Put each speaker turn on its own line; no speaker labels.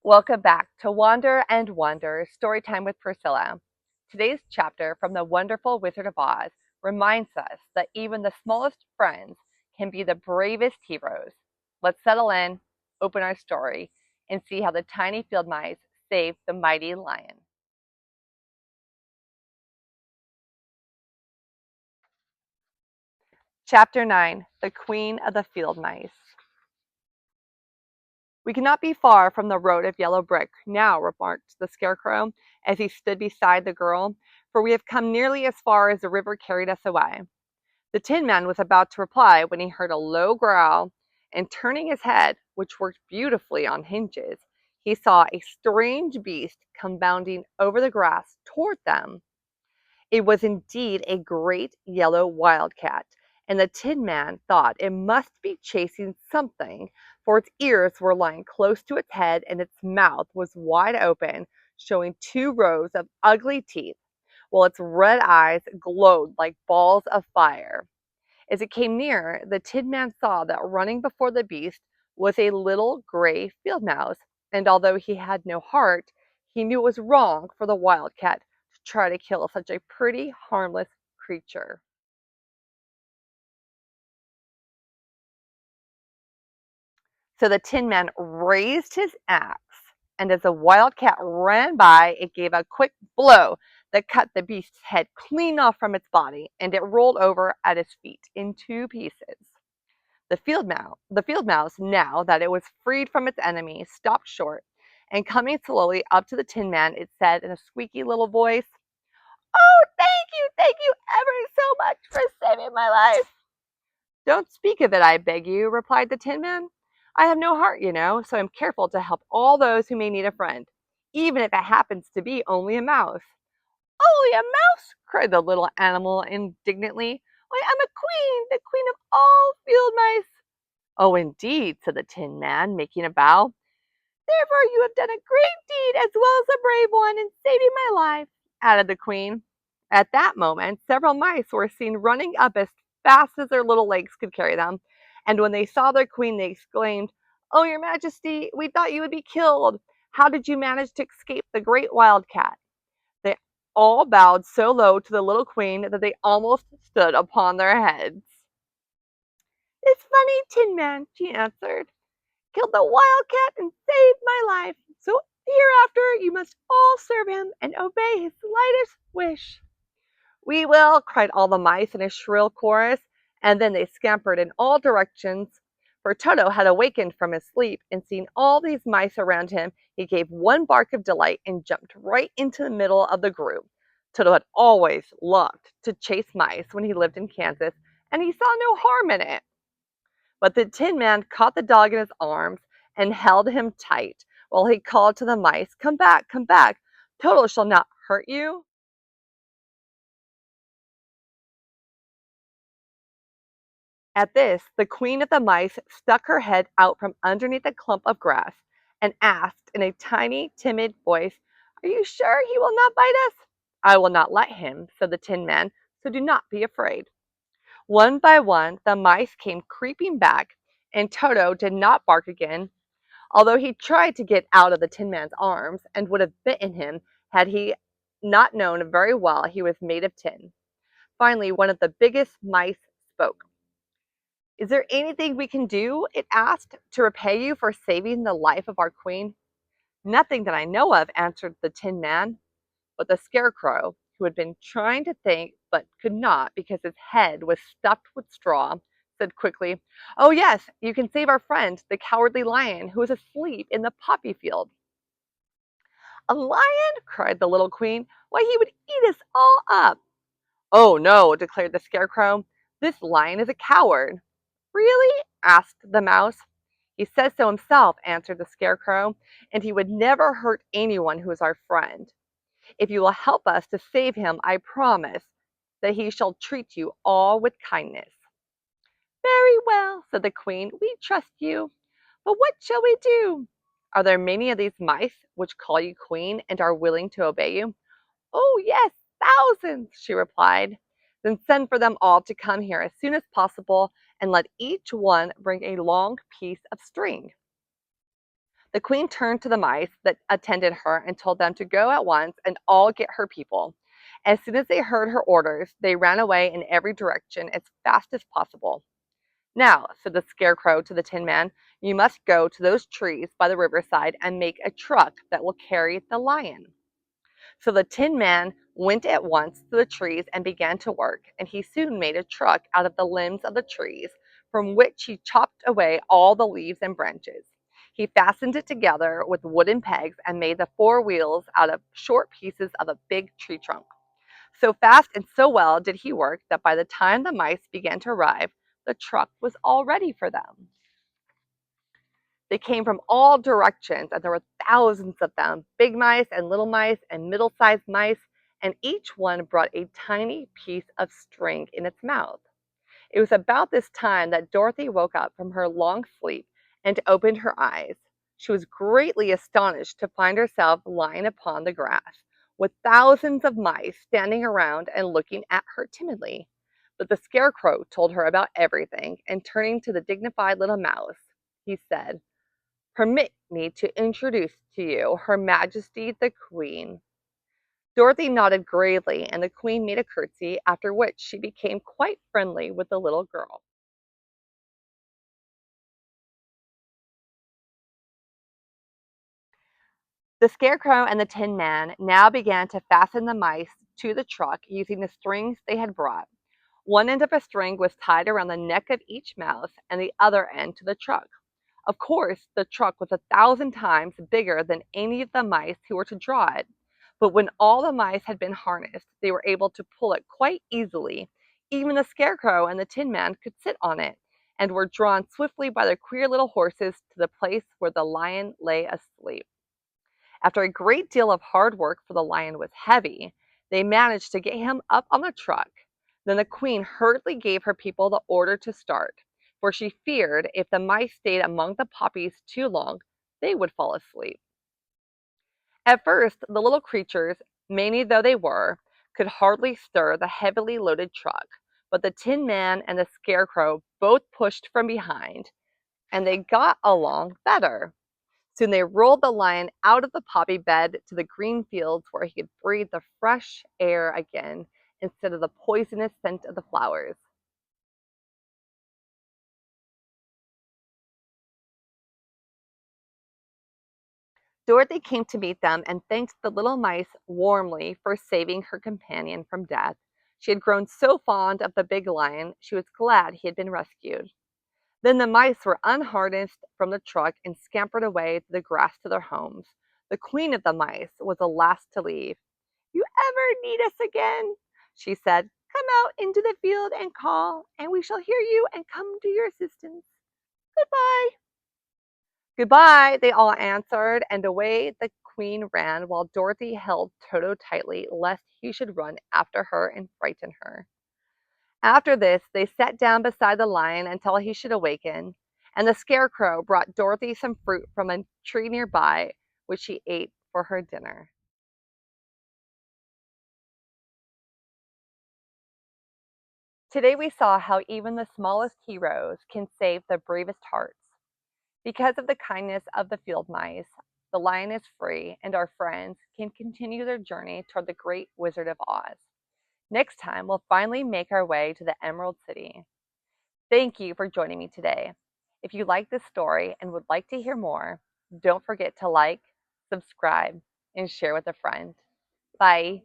Welcome back to Wander and Wonder Storytime with Priscilla. Today's chapter from The Wonderful Wizard of Oz reminds us that even the smallest friends can be the bravest heroes. Let's settle in, open our story, and see how the tiny field mice saved the mighty lion. Chapter 9, The Queen of the Field Mice. "We cannot be far from the road of yellow brick now," remarked the Scarecrow, as he stood beside the girl, "for we have come nearly as far as the river carried us away." The Tin Man was about to reply when he heard a low growl, and turning his head, which worked beautifully on hinges, he saw a strange beast come bounding over the grass toward them. It was indeed a great yellow wildcat, and the Tin Man thought it must be chasing something, for its ears were lying close to its head and its mouth was wide open, showing two rows of ugly teeth, while its red eyes glowed like balls of fire. As it came nearer, the Tin Man saw that running before the beast was a little gray field mouse, and although he had no heart, he knew it was wrong for the wildcat to try to kill such a pretty, harmless creature. So the Tin Man raised his axe, and as the wildcat ran by, it gave a quick blow that cut the beast's head clean off from its body, and it rolled over at his feet in two pieces. The field mouse, now that it was freed from its enemy, stopped short, and coming slowly up to the Tin Man, it said in a squeaky little voice, "Oh, thank you ever so much for saving my life." "Don't speak of it, I beg you," replied the Tin Man. "I have no heart, you know, so I'm careful to help all those who may need a friend, even if it happens to be only a mouse." "Only a mouse!" cried the little animal indignantly. "Why, I'm a queen, the queen of all field mice." "Oh, indeed," said the Tin Man, making a bow. "Therefore you have done a great deed as well as a brave one in saving my life," added the Queen. At that moment, several mice were seen running up as fast as their little legs could carry them, and when they saw their Queen, they exclaimed, "Oh, your Majesty, we thought you would be killed. How did you manage to escape the great wildcat?" They all bowed so low to the little Queen that they almost stood upon their heads. "This funny Tin Man," she answered, "killed the wildcat and saved my life. So hereafter you must all serve him and obey his slightest wish." "We will," cried all the mice in a shrill chorus, and then they scampered in all directions. For Toto had awakened from his sleep, and seeing all these mice around him, he gave one bark of delight and jumped right into the middle of the group. Toto had always loved to chase mice when he lived in Kansas, and he saw no harm in it. But the Tin Man caught the dog in his arms and held him tight, while he called to the mice, "Come back, come back. Toto shall not hurt you." At this, the Queen of the Mice stuck her head out from underneath a clump of grass and asked in a tiny, timid voice, "Are you sure he will not bite us?" "I will not let him," said the Tin Man, "so do not be afraid." One by one, the mice came creeping back, and Toto did not bark again, although he tried to get out of the Tin Man's arms and would have bitten him had he not known very well he was made of tin. Finally, one of the biggest mice spoke. "Is there anything we can do," it asked, "to repay you for saving the life of our Queen?" "Nothing that I know of," answered the Tin Man. But the Scarecrow, who had been trying to think but could not because his head was stuffed with straw, said quickly, "Oh yes, you can save our friend, the Cowardly Lion, who is asleep in the poppy field." "A lion?" cried the little Queen. "Why, he would eat us all up." "Oh no," declared the Scarecrow. "This lion is a coward." "Really?" asked the Mouse. "He says so himself," answered the Scarecrow, "and he would never hurt anyone who is our friend. If you will help us to save him, I promise that he shall treat you all with kindness." "Very well," said the Queen, "we trust you. But what shall we do?" "Are there many of these mice which call you Queen and are willing to obey you?" "Oh yes, thousands," she replied. "Then send for them all to come here as soon as possible, and let each one bring a long piece of string." The queen turned to the mice that attended her and told them to go at once and all get her people. As soon as they heard her orders, they ran away in every direction as fast as possible. Now, said the Scarecrow to the Tin Man, you must go to those trees by the riverside and make a truck that will carry the lion. So the Tin Man went at once to the trees and began to work, and he soon made a truck out of the limbs of the trees, from which he chopped away all the leaves and branches. He fastened it together with wooden pegs and made the four wheels out of short pieces of a big tree trunk. So fast and so well did he work that by the time the mice began to arrive, the truck was all ready for them. They came from all directions, and there were thousands of them, big mice and little mice and middle-sized mice, and each one brought a tiny piece of string in its mouth. It was about this time that Dorothy woke up from her long sleep and opened her eyes. She was greatly astonished to find herself lying upon the grass, with thousands of mice standing around and looking at her timidly. But the Scarecrow told her about everything, and turning to the dignified little mouse, he said, permit me to introduce to you Her Majesty the Queen. Dorothy nodded gravely, and the Queen made a curtsy, after which she became quite friendly with the little girl. The Scarecrow and the Tin Man now began to fasten the mice to the truck using the strings they had brought. One end of a string was tied around the neck of each mouse and the other end to the truck. Of course, the truck was 1,000 times bigger than any of the mice who were to draw it. But when all the mice had been harnessed, they were able to pull it quite easily. Even the Scarecrow and the Tin Man could sit on it, and were drawn swiftly by their queer little horses to the place where the lion lay asleep. After a great deal of hard work, for the lion was heavy, they managed to get him up on the truck. Then the Queen hurriedly gave her people the order to start, for she feared if the mice stayed among the poppies too long, they would fall asleep. At first, the little creatures, many though they were, could hardly stir the heavily loaded truck, but the Tin Man and the Scarecrow both pushed from behind, and they got along better. Soon they rolled the lion out of the poppy bed to the green fields, where he could breathe the fresh air again instead of the poisonous scent of the flowers. Dorothy came to meet them and thanked the little mice warmly for saving her companion from death. She had grown so fond of the big lion, she was glad he had been rescued. Then the mice were unharnessed from the truck and scampered away to the grass to their homes. The queen of the mice was the last to leave. You ever need us again, she said, come out into the field and call, and we shall hear you and come to your assistance. Goodbye. Goodbye, they all answered, and away the queen ran, while Dorothy held Toto tightly, lest he should run after her and frighten her. After this, they sat down beside the lion until he should awaken, and the Scarecrow brought Dorothy some fruit from a tree nearby, which she ate for her dinner. Today we saw how even the smallest heroes can save the bravest hearts. Because of the kindness of the field mice, the lion is free, and our friends can continue their journey toward the great Wizard of Oz. Next time, we'll finally make our way to the Emerald City. Thank you for joining me today. If you like this story and would like to hear more, don't forget to like, subscribe, and share with a friend. Bye.